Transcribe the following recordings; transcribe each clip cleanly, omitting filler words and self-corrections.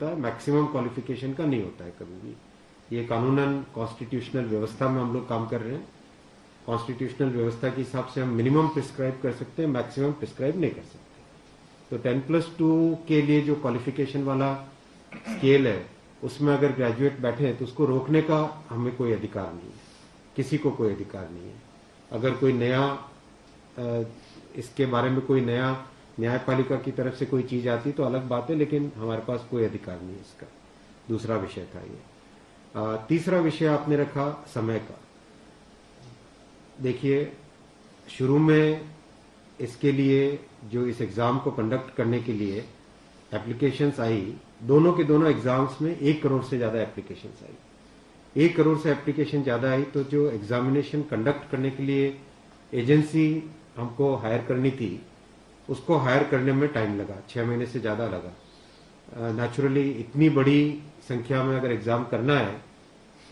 Maximum qualification का नहीं होता है कभी भी। ये कानूनन कॉन्स्टिट्यूशनल व्यवस्था में हम लोग काम कर रहे हैं। कॉन्स्टिट्यूशनल व्यवस्था के हिसाब से हम मिनिमम प्रिस्क्राइब कर सकते हैं, मैक्सिमम प्रिस्क्राइब नहीं कर सकते। तो 10+2 के लिए जो क्वालिफिकेशन वाला स्केल है उसमें अगर ग्रेजुएट बैठे हैं तो उसको रोकने का हमें कोई अधिकार नहीं है, किसी को कोई अधिकार नहीं है। अगर कोई नया इसके बारे में कोई नया न्यायपालिका की तरफ से कोई चीज आती तो अलग बात है, लेकिन हमारे पास कोई अधिकार नहीं है इसका। दूसरा विषय था ये। तीसरा विषय आपने रखा समय का। देखिए, शुरू में इसके लिए जो इस एग्जाम को कंडक्ट करने के लिए एप्लीकेशंस आई, दोनों के दोनों एग्जाम्स में 1 करोड़ से ज्यादा एप्लीकेशंस आई। 1 करोड़ से एप्लीकेशन ज्यादा आई तो जो एग्जामिनेशन कंडक्ट करने के लिए एजेंसी हमको हायर करनी थी उसको हायर करने में टाइम लगा, 6 महीने से ज्यादा लगा। नेचुरली इतनी बड़ी संख्या में अगर एग्जाम करना है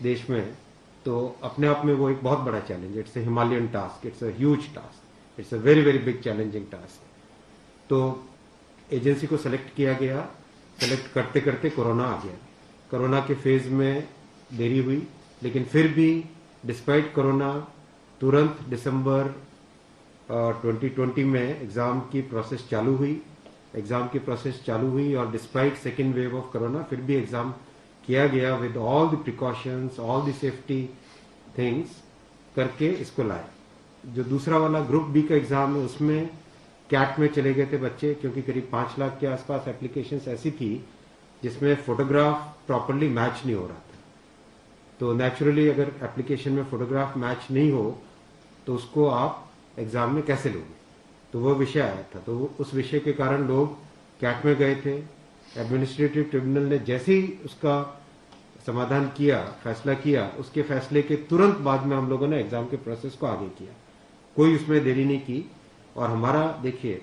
देश में तो अपने आप में वो एक बहुत बड़ा challenge. It's a Himalayan task, it's a huge task, it's a very very big challenging task. तो एजेंसी को सेलेक्ट किया गया। सेलेक्ट करते करते कोरोना आ गया। कोरोना के फेज में देरी हुई, लेकिन फिर भी डिस्पाइट कोरोना तुरंत दिसंबर 2020 में एग्जाम की प्रोसेस चालू हुई। एग्जाम की प्रोसेस चालू हुई और despite second wave of corona फिर भी एग्जाम किया गया with all the precautions, all the safety things करके इसको लाए। जो दूसरा वाला ग्रुप बी का एग्जाम है उसमें कैट में चले गए थे बच्चे, क्योंकि करीब 5 लाख के आसपास एप्लीकेशंस ऐसी थी जिसमें फोटोग्राफ प्रॉपरली मैच नहीं हो रहा था। तो नेचुरली अगर एप्लीकेशन में फोटोग्राफ मैच नहीं हो तो उसको आप एग्जाम में कैसे लोगे, तो वो विषय आया था। तो उस विषय के कारण लोग कैट में गए थे। एडमिनिस्ट्रेटिव ट्रिब्यूनल ने जैसे ही उसका समाधान किया, फैसला किया, उसके फैसले के तुरंत बाद में हम लोगों ने एग्जाम के प्रोसेस को आगे किया। कोई उसमें देरी नहीं की। और हमारा देखिए,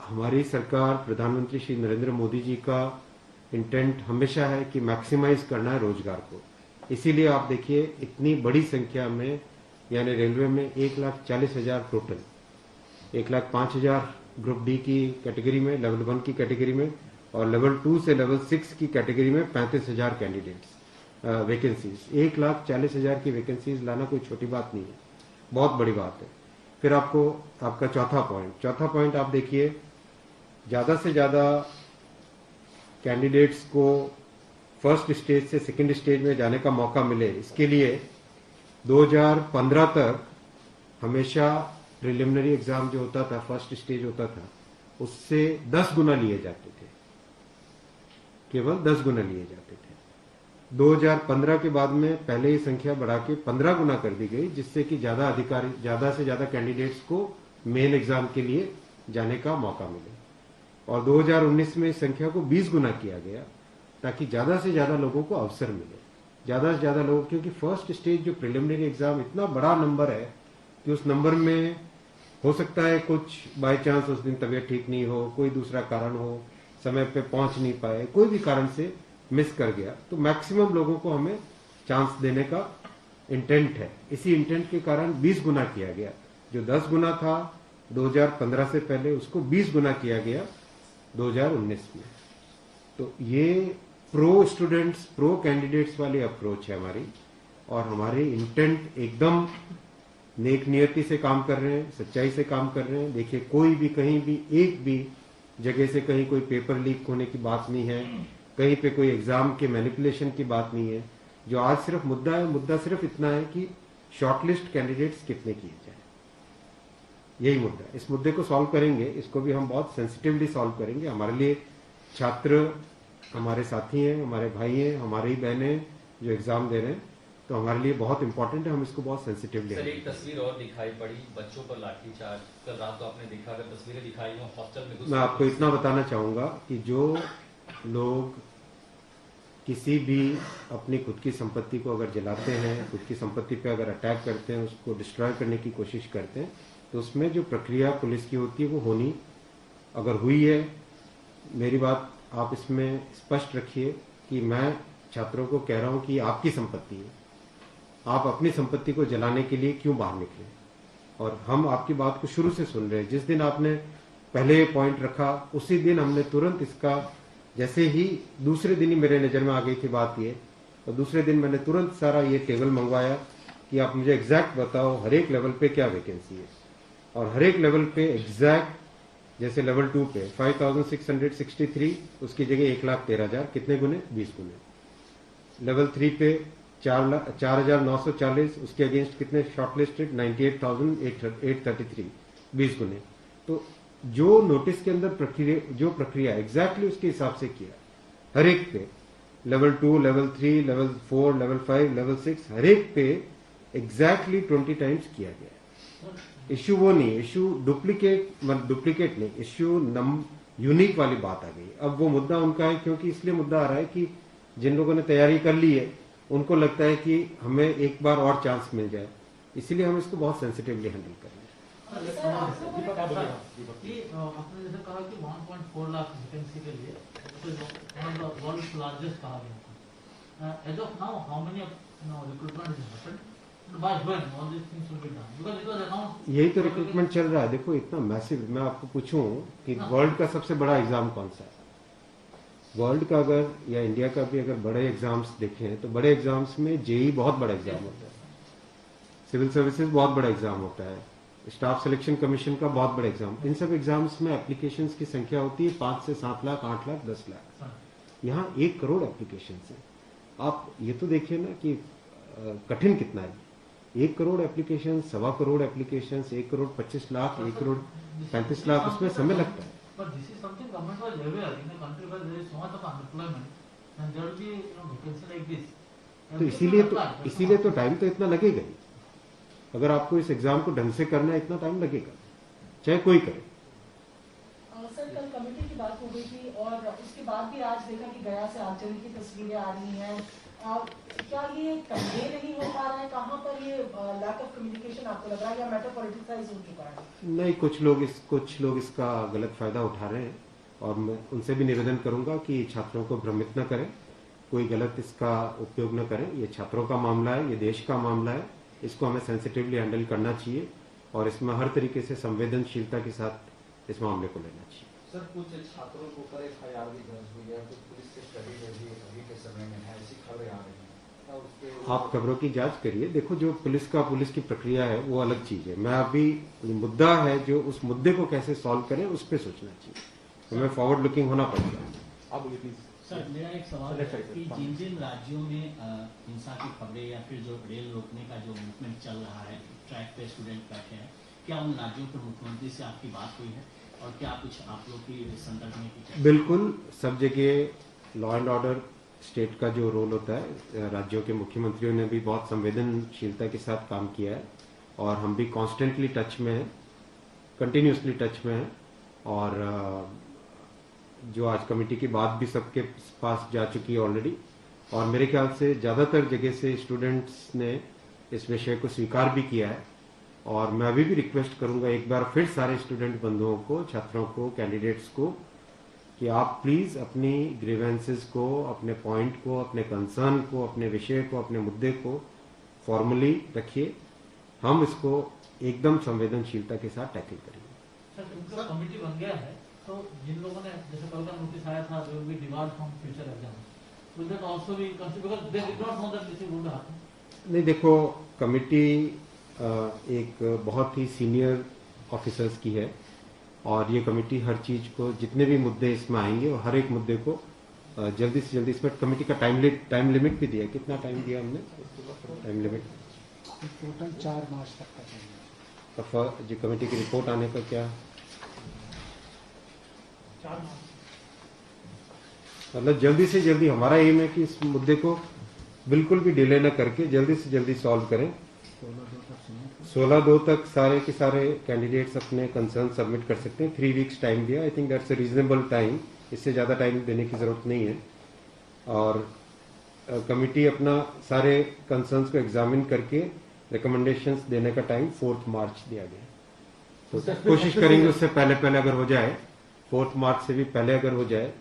हमारी सरकार, प्रधानमंत्री श्री नरेंद्र मोदी जी का इंटेंट हमेशा है कि मैक्सिमाइज करना है रोजगार को। इसीलिए आप देखिए इतनी बड़ी संख्या में, यानी रेलवे में 1,40,000 टोटल, 1,05,000 ग्रुप डी की कैटेगरी में, लेवल 1 की कैटेगरी में, और लेवल 2 से लेवल 6 की कैटेगरी में 35,000 कैंडिडेट्स वैकेंसीज। 1,40,000 की वैकेंसीज लाना कोई छोटी बात नहीं है, बहुत बड़ी बात है। फिर आपका चौथा पॉइंट आप देखिए, ज्यादा से ज्यादा कैंडिडेट्स को फर्स्ट स्टेज से सेकंड स्टेज में जाने का मौका मिले, इसके लिए 2015 तक हमेशा प्रिलिमिनरी एग्जाम जो होता था, फर्स्ट स्टेज होता था, उससे 10 गुना लिए जाते थे, केवल 10 गुना लिए जाते थे। 2015 के बाद में पहले ही संख्या बढ़ा के 15 गुना कर दी गई, जिससे कि ज्यादा से ज्यादा कैंडिडेट्स को मेन एग्जाम के लिए जाने का मौका मिले। और 2019 में इस संख्या को 20 गुना किया गया, ताकि ज्यादा से ज्यादा लोगों को अवसर मिले, ज्यादा से ज्यादा लोग, क्योंकि फर्स्ट स्टेज जो प्रिलिमिनरी एग्जाम इतना बड़ा नंबर है कि उस नंबर में हो सकता है कुछ बाय चांस उस दिन तबीयत ठीक नहीं हो, कोई दूसरा कारण हो, समय पे पहुंच नहीं पाए, कोई भी कारण से मिस कर गया, तो मैक्सिमम लोगों को हमें चांस देने का इंटेंट है। इसी इंटेंट के कारण 20 गुना किया गया। जो 10 गुना था 2015 से पहले, उसको 20 गुना किया गया 2019 में। तो ये प्रो स्टूडेंट्स, प्रो कैंडिडेट्स वाली अप्रोच है हमारी, और हमारी इंटेंट एकदम नेक नियति से काम कर रहे हैं, सच्चाई से काम कर रहे हैं। देखिए, कोई भी कहीं भी एक भी जगह से कहीं कोई पेपर लीक होने की बात नहीं है, कहीं पे कोई एग्जाम के मैनिपुलेशन की बात नहीं है। जो आज सिर्फ मुद्दा है, मुद्दा सिर्फ इतना है कि शॉर्टलिस्ट कैंडिडेट्स कितने किए जाए, यही मुद्दा है। इस मुद्दे को सॉल्व करेंगे, इसको भी हम बहुत सेंसिटिवली सॉल्व करेंगे। हमारे लिए छात्र हमारे साथी हैं, हमारे भाई हैं, हमारी बहनें जो एग्जाम दे रहे हैं, तो हमारे लिए बहुत इंपॉर्टेंट है, हम इसको बहुत सेंसिटिवली। सर, एक तस्वीर और दिखाई पड़ी, बच्चों पर लाठीचार्ज। कल रात तो आपने देखा, अगर तस्वीरें दिखाई हो हॉस्टल में। मैं आपको इतना बताना चाहूंगा कि जो लोग किसी भी अपनी खुद की संपत्ति को अगर जलाते हैं, खुद की संपत्ति पे अगर अटैक करते हैं, उसको डिस्ट्रॉय करने की कोशिश करते हैं, तो उसमें जो प्रक्रिया पुलिस की होती है वो होनी, अगर हुई है, मेरी बात आप इसमें स्पष्ट रखिए कि मैं छात्रों को कह रहा हूं कि आपकी संपत्ति है, आप अपनी संपत्ति को जलाने के लिए क्यों बाहर निकले। और हम आपकी बात को शुरू से सुन रहे हैं। जिस दिन आपने पहले पॉइंट रखा, उसी दिन हमने तुरंत इसका जैसे ही दूसरे दिन ही मेरे नज़र में आ गई थी बात ये, और दूसरे दिन मैंने तुरंत सारा ये टेबल मंगवाया कि आप मुझे एग्जैक्ट बताओ हर एक लेवल पे क्या वैकेंसी है, और हर एक लेवल पे एग्जैक्ट, जैसे लेवल 2 पे 5663, उसकी जगह 1,13,000, कितने गुने? 20 गुने। लेवल 3 पे 4,940, उसके अगेंस्ट कितने शॉर्टलिस्टेड? 98,833, 20 गुने। तो जो नोटिस के अंदर प्रक्रिया एग्जैक्टली उसके हिसाब से किया, हर एक पे level 2, level 3, level 4, level 5, level 6, हर एक पे एग्जैक्टली 20 टाइम्स किया गया। इश्यू वो नहीं, इश्यू डुप्लीकेट नहीं, इश्यू यूनिक वाली बात आ गई। अब वो मुद्दा उनका है, क्योंकि इसलिए मुद्दा आ रहा है कि जिन लोगों ने तैयारी कर ली है उनको लगता है कि हमें एक बार और चांस मिल जाए, इसीलिए हम इसको बहुत सेंसिटिवली हैंडल कर रहे हैं। आपने जैसे कहा कि 1.4 लाख वैकेंसी के लिए वर्ल्ड लार्जेस्ट कहा गया था। As of now how many recruitment is happened, by when all this things will be done, because it was announced. यही तो रिक्रूटमेंट चल रहा है। देखो इतना मैसिव, मैं आपको पूछूं कि वर्ल्ड का सबसे बड़ा एग्जाम कौन सा है? वर्ल्ड का अगर या इंडिया का भी अगर बड़े एग्जाम्स देखें तो बड़े एग्जाम्स में जेई बहुत बड़ा एग्जाम होता है, सिविल सर्विसेज बहुत बड़ा एग्जाम होता है, स्टाफ सिलेक्शन कमीशन का बहुत बड़ा एग्जाम। इन सब एग्जाम्स में एप्लीकेशंस की संख्या होती है 5 से 7 लाख, 8 लाख, 10 लाख। यहाँ 1 करोड़ एप्लीकेशंस है। आप ये तो देखिए ना कि कठिन कितना है। 1 करोड़ एप्लीकेशन, 1.25 करोड़ एप्लीकेशन, 1 करोड़ 25 लाख, 1 करोड़ 35 लाख, उसमें समय लगता है। But this is something government was aware in a country where there is so much of unemployment, and there will be vacancy like this. तो इसीलिए तो टाइम तो इतना लगेगा ही। अगर आपको इस एग्जाम को ढंग से करना है, इतना टाइम लगेगा, चाहे कोई करे। सर कल कमेटी की बात हो गई थी, और उसके बाद भी आज देखा कि गया से आर्चरी की तस्वीरें आ रही हैं। क्या ये कन्वे नहीं हो पा रहा है? कहाँ पर ये लैक ऑफ कम्युनिकेशन आपको लग रहा है, या मैटर पॉलिटिसाइज हो चुका है? नहीं, कुछ लोग इसका गलत फायदा उठा रहे हैं, और मैं उनसे भी निवेदन करूंगा कि छात्रों को भ्रमित न करें, कोई गलत इसका उपयोग न करें। ये छात्रों का मामला है, ये देश का मामला है, इसको हमें सेंसिटिवली हैंडल करना चाहिए, और इसमें हर तरीके से संवेदनशीलता के साथ इस मामले को लेना चाहिए। सर कुछ छात्रों को ऊपर FIR भी दर्ज हुई है, कुछ पुलिस से स्टडी अभी के समय में है, ऐसी खबरें आ रही हैं। आप खबरों की जांच करिए। देखो, जो पुलिस की प्रक्रिया है वो अलग चीज है। मैं अभी मुद्दा है जो उस मुद्दे को कैसे सॉल्व करें उस पर सोचना चाहिए, हमें फॉरवर्ड लुकिंग होना पड़ेगा। अब प्लीज सर, मेरा एक सवाल है कि जिन जिन राज्यों में हिंसा की खबरें या फिर जो रेल रोकने का जो मूवमेंट चल रहा है, ट्रैक पे स्टूडेंट बैठे हैं, क्या उन राज्यों के मुख्यमंत्री से आपकी बात हुई है, और क्या कुछ आप लोग की संदर्भ में की? बिल्कुल, सब जगह लॉ एंड ऑर्डर स्टेट का जो रोल होता है, राज्यों के मुख्यमंत्रियों ने भी बहुत संवेदनशीलता के साथ काम किया है, और हम भी कॉन्स्टेंटली टच में हैं, कंटिन्यूसली टच में हैं। और जो आज कमेटी की बात भी सबके पास जा चुकी है ऑलरेडी, और मेरे ख्याल से ज़्यादातर जगह से स्टूडेंट्स ने इस विषय को स्वीकार भी किया है। और मैं अभी भी रिक्वेस्ट करूंगा एक बार फिर सारे स्टूडेंट बंधुओं को, छात्रों को, कैंडिडेट्स को, कि आप प्लीज अपनी ग्रीवेंसेस को, अपने पॉइंट को, अपने कंसर्न को, अपने विषय को, अपने मुद्दे को फॉर्मली रखिए। हम इसको एकदम संवेदनशीलता के साथ टैकल करेंगे। सर, उनका कमेटी बन गया है, तो जिन लोगों ने, जैसे कल का नोटिस आया था, they will be debarred from future exam, will that also be considered, because they did not know that this is going to happen? नहीं, देखो, कमेटी एक बहुत ही सीनियर ऑफिसर्स की है, और ये कमेटी हर चीज को, जितने भी मुद्दे इसमें आएंगे, और हर एक मुद्दे को जल्दी से जल्दी, इसमें कमेटी का टाइम लिमिट भी दिया। कितना टाइम दिया हमने? टाइम लिमिट टोटल 4 मार्च तक का टाइम। जो कमेटी की रिपोर्ट आने का क्या, 4 मार्च, मतलब जल्दी से जल्दी। हमारा एम है कि इस मुद्दे को बिल्कुल भी डिले न करके जल्दी से जल्दी सॉल्व करें। 16/2 तक सारे के सारे कैंडिडेट्स अपने कंसर्न सबमिट कर सकते हैं। 3 वीक्स टाइम दिया, I think that's a reasonable time, इससे ज़्यादा टाइम देने की ज़रूरत नहीं है। और कमिटी अपना सारे कंसर्न्स को एग्जामिन करके रिकमेंडेशंस देने का टाइम 4 मार्च दिया गया। तो कोशिश करेंगे उससे पहले अगर हो जाए, 4 मार्च से भी पहले अगर हो जाए।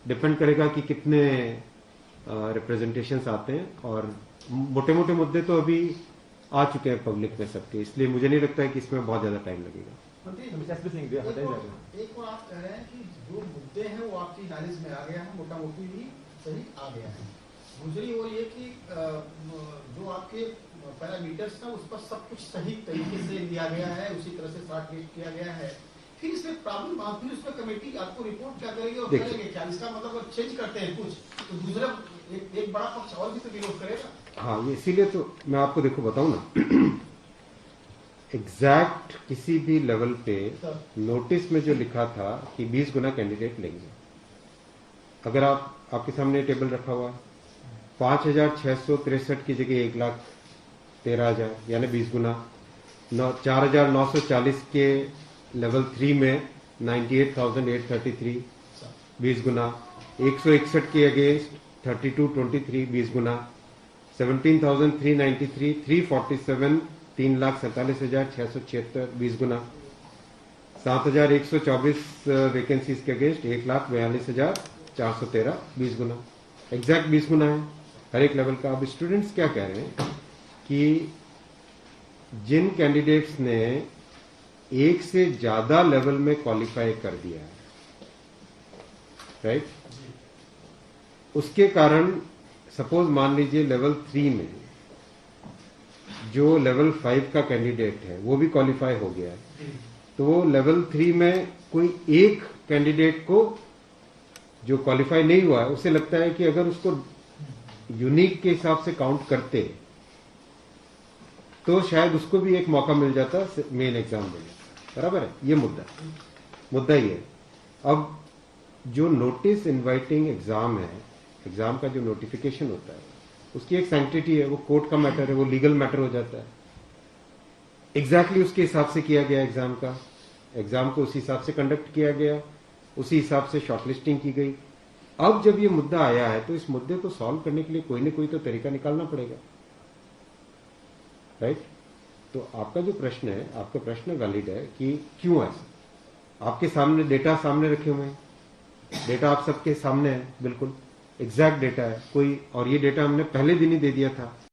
डिपेंड करेगा कि कितने रिप्रेजेंटेशंस आते हैं, और मोटे मोटे मुद्दे तो अभी आ चुके हैं पब्लिक में सबके, इसलिए मुझे नहीं लगता है कि इसमें बहुत ज़्यादा टाइम लगेगा। एक और आप कह रहे हैं कि जो मुद्दे हैं वो आपकी नॉलेज में आ गया है, मोटा मोटी भी सही आ गया है। दूसरी ओर ये कि जो आपके पैरामीटर्स था उस पर सब कुछ सही तरीके से लिया गया है, उसी तरह से शॉर्ट लिस्ट किया गया है। फिर इसमें प्रॉब्लम आती है, उसमें कमेटी आपको रिपोर्ट क्या करेगी और करेंगे क्या? इसका मतलब अगर चेंज करते हैं कुछ तो दूसरा एक बड़ा पक्ष और भी तो विरोध करेगा। हाँ, ये इसीलिए तो मैं आपको देखो बताऊं ना, एग्जैक्ट किसी भी लेवल पे नोटिस में जो लिखा था कि 20 गुना कैंडिडेट लेंगे, अगर आपके सामने टेबल रखा हुआ है, 5,663 की जगह 1,13,000 यानी 20 गुना, 4,940 के लेवल 3 में 98,833 20 गुना, 161 के अगेंस्ट 3223 20 गुना, 17,393 347 3,47,676 20 गुना, 7,124 वैकेंसीज के अगेंस्ट 1,42,413 20 गुना, एग्जैक्ट 20 गुना है हर एक लेवल का। अब स्टूडेंट्स क्या कह रहे हैं कि जिन कैंडिडेट्स ने एक से ज्यादा लेवल में क्वालिफाई कर दिया है, राइट, उसके कारण सपोज मान लीजिए लेवल 3 में जो लेवल 5 का कैंडिडेट है वो भी क्वालिफाई हो गया है, तो वो लेवल 3 में कोई एक कैंडिडेट को जो क्वालिफाई नहीं हुआ है उसे लगता है कि अगर उसको यूनिक के हिसाब से काउंट करते तो शायद उसको भी एक मौका मिल जाता मेन एग्जाम देने। बराबर है, ये मुद्दा ही है। अब जो नोटिस इनवाइटिंग एग्जाम है, एग्जाम का जो नोटिफिकेशन होता है उसकी एक सैंक्टिटी है, वो कोर्ट का मैटर है, वो लीगल मैटर हो जाता है। एग्जैक्टली उसके हिसाब से किया गया एग्जाम का, एग्जाम को उसी हिसाब से कंडक्ट किया गया, उसी हिसाब से शॉर्टलिस्टिंग की गई। अब जब ये मुद्दा आया है तो इस मुद्दे को सॉल्व करने के लिए कोई ना कोई तो तरीका निकालना पड़ेगा, राइट। तो आपका जो प्रश्न है, आपका प्रश्न वैलिड है कि क्यों ऐसा। आपके सामने डेटा सामने रखे हुए हैं, डेटा आप सबके सामने है, बिल्कुल एग्जैक्ट डेटा है कोई, और ये डेटा हमने पहले दिन ही दे दिया था।